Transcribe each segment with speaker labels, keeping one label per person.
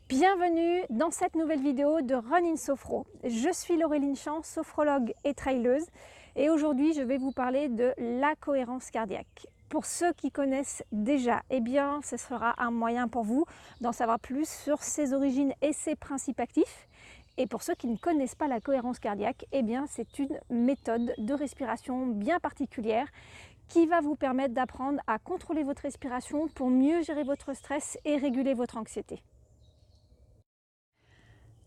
Speaker 1: Bienvenue dans cette nouvelle vidéo de Run in Sophro. Je suis Laureline Champ, sophrologue et traileuse, et aujourd'hui je vais vous parler de la cohérence cardiaque. Pour ceux qui connaissent déjà, eh bien ce sera un moyen pour vous d'en savoir plus sur ses origines et ses principes actifs. Et pour ceux qui ne connaissent pas la cohérence cardiaque, eh bien c'est une méthode de respiration bien particulière qui va vous permettre d'apprendre à contrôler votre respiration pour mieux gérer votre stress et réguler votre anxiété.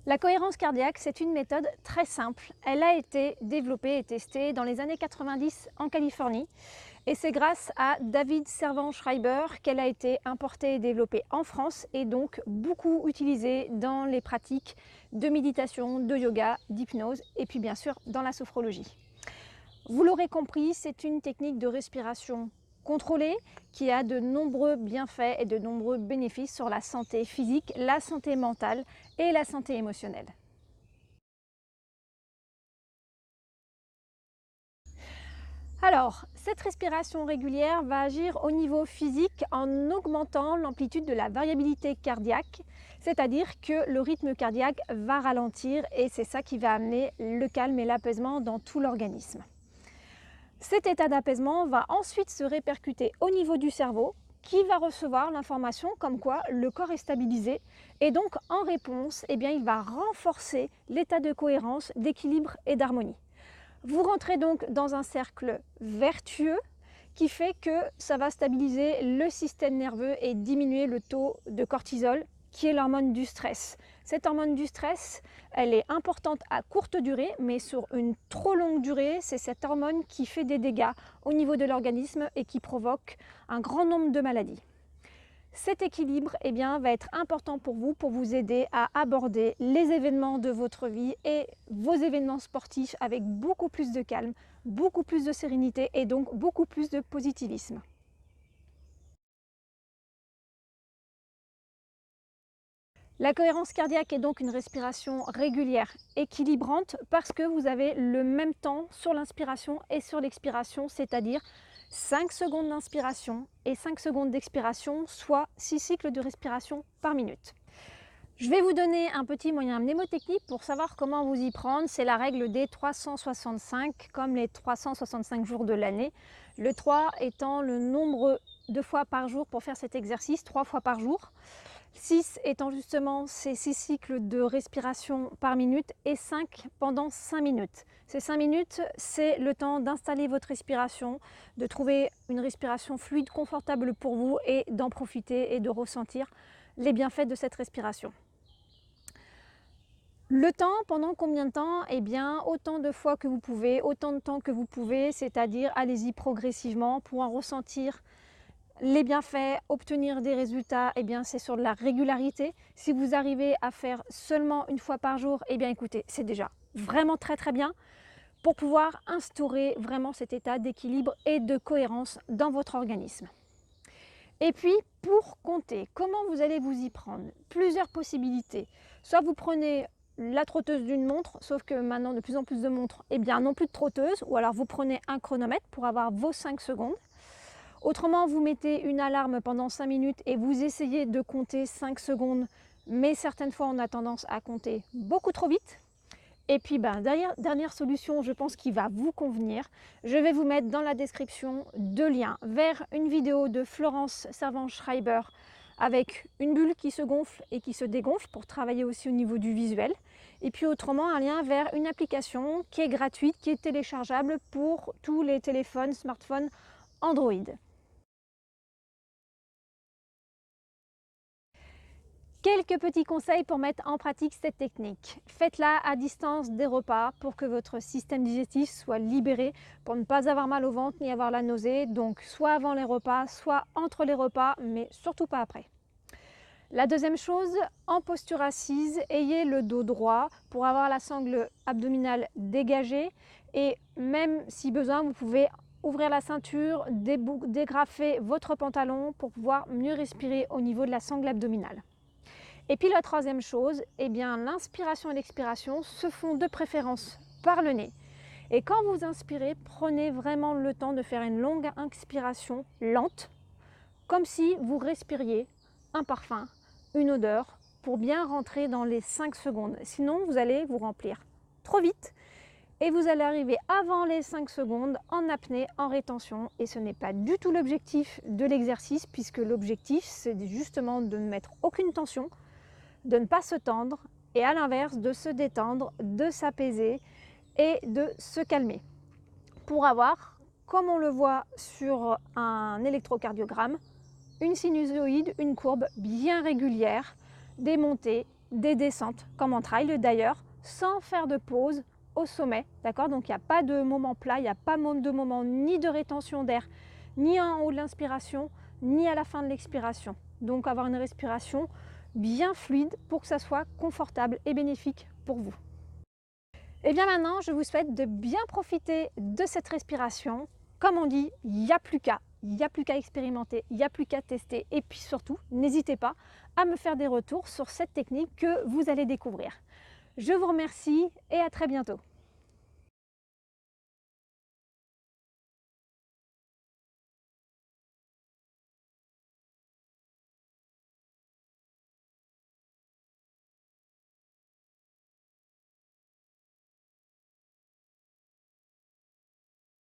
Speaker 1: La cohérence cardiaque, c'est une méthode très simple. Elle a été développée et testée dans les années 90 en Californie. Et c'est grâce à David Servan-Schreiber qu'elle a été importée et développée en France et donc beaucoup utilisée dans les pratiques de méditation, de yoga, d'hypnose et puis bien sûr dans la sophrologie. Vous l'aurez compris, c'est une technique de respiration contrôlée qui a de nombreux bienfaits et de nombreux bénéfices sur la santé physique, la santé mentale et la santé émotionnelle. Alors, cette respiration régulière va agir au niveau physique en augmentant l'amplitude de la variabilité cardiaque, c'est-à-dire que le rythme cardiaque va ralentir et c'est ça qui va amener le calme et l'apaisement dans tout l'organisme. Cet état d'apaisement va ensuite se répercuter au niveau du cerveau qui va recevoir l'information comme quoi le corps est stabilisé et donc en réponse, eh bien, il va renforcer l'état de cohérence, d'équilibre et d'harmonie. Vous rentrez donc dans un cercle vertueux qui fait que ça va stabiliser le système nerveux et diminuer le taux de cortisol qui est l'hormone du stress. Cette hormone du stress, elle est importante à courte durée, mais sur une trop longue durée, c'est cette hormone qui fait des dégâts au niveau de l'organisme et qui provoque un grand nombre de maladies. Cet équilibre eh bien, va être important pour vous aider à aborder les événements de votre vie et vos événements sportifs avec beaucoup plus de calme, beaucoup plus de sérénité et donc beaucoup plus de positivisme. La cohérence cardiaque est donc une respiration régulière, équilibrante, parce que vous avez le même temps sur l'inspiration et sur l'expiration, c'est-à-dire 5 secondes d'inspiration et 5 secondes d'expiration, soit 6 cycles de respiration par minute. Je vais vous donner un petit moyen mnémotechnique pour savoir comment vous y prendre. C'est la règle des 365, comme les 365 jours de l'année. Le 3 étant le nombre de fois par jour pour faire cet exercice, 3 fois par jour. 6 étant justement ces 6 cycles de respiration par minute et 5 pendant 5 minutes. Ces 5 minutes, c'est le temps d'installer votre respiration, de trouver une respiration fluide, confortable pour vous et d'en profiter et de ressentir les bienfaits de cette respiration. Le temps, pendant combien de temps? Eh bien, autant de fois que vous pouvez, autant de temps que vous pouvez, c'est-à-dire allez-y progressivement pour en ressentir les bienfaits, obtenir des résultats, eh bien c'est sur de la régularité. Si vous arrivez à faire seulement une fois par jour, eh bien écoutez, c'est déjà vraiment très bien pour pouvoir instaurer vraiment cet état d'équilibre et de cohérence dans votre organisme. Et puis, pour compter, comment vous allez vous y prendre? Plusieurs possibilités. Soit vous prenez la trotteuse d'une montre, sauf que maintenant de plus en plus de montres, eh bien non plus de trotteuse, ou alors vous prenez un chronomètre pour avoir vos 5 secondes. Autrement, vous mettez une alarme pendant 5 minutes et vous essayez de compter 5 secondes, mais certaines fois on a tendance à compter beaucoup trop vite. Et puis dernière solution, je pense qui va vous convenir, je vais vous mettre dans la description 2 liens vers une vidéo de Florence Servan-Schreiber avec une bulle qui se gonfle et qui se dégonfle pour travailler aussi au niveau du visuel. Et puis autrement, un lien vers une application qui est gratuite, qui est téléchargeable pour tous les téléphones, smartphones Android. Quelques petits conseils pour mettre en pratique cette technique. Faites-la à distance des repas pour que votre système digestif soit libéré, pour ne pas avoir mal au ventre ni avoir la nausée. Donc soit avant les repas, soit entre les repas, mais surtout pas après. La deuxième chose, en posture assise, ayez le dos droit pour avoir la sangle abdominale dégagée et même si besoin, vous pouvez ouvrir la ceinture, dégrafer votre pantalon pour pouvoir mieux respirer au niveau de la sangle abdominale. Et puis la troisième chose, eh bien l'inspiration et l'expiration se font de préférence par le nez. Et quand vous inspirez, prenez vraiment le temps de faire une longue inspiration lente, comme si vous respiriez un parfum, une odeur pour bien rentrer dans les 5 secondes. Sinon, vous allez vous remplir trop vite et vous allez arriver avant les 5 secondes en apnée, en rétention. Et ce n'est pas du tout l'objectif de l'exercice, puisque l'objectif, c'est justement de ne mettre aucune tension, de ne pas se tendre et à l'inverse, de se détendre, de s'apaiser et de se calmer. Pour avoir, comme on le voit sur un électrocardiogramme, une sinusoïde, une courbe bien régulière, des montées, des descentes, comme en trail d'ailleurs, sans faire de pause au sommet, d'accord? Donc il n'y a pas de moment plat, il n'y a pas de moment ni de rétention d'air, ni en haut de l'inspiration, ni à la fin de l'expiration. Donc avoir une respiration bien fluide pour que ça soit confortable et bénéfique pour vous. Et bien maintenant, je vous souhaite de bien profiter de cette respiration. Comme on dit, il n'y a plus qu'à. Il n'y a plus qu'à expérimenter, il n'y a plus qu'à tester. Et puis surtout, n'hésitez pas à me faire des retours sur cette technique que vous allez découvrir. Je vous remercie et à très bientôt.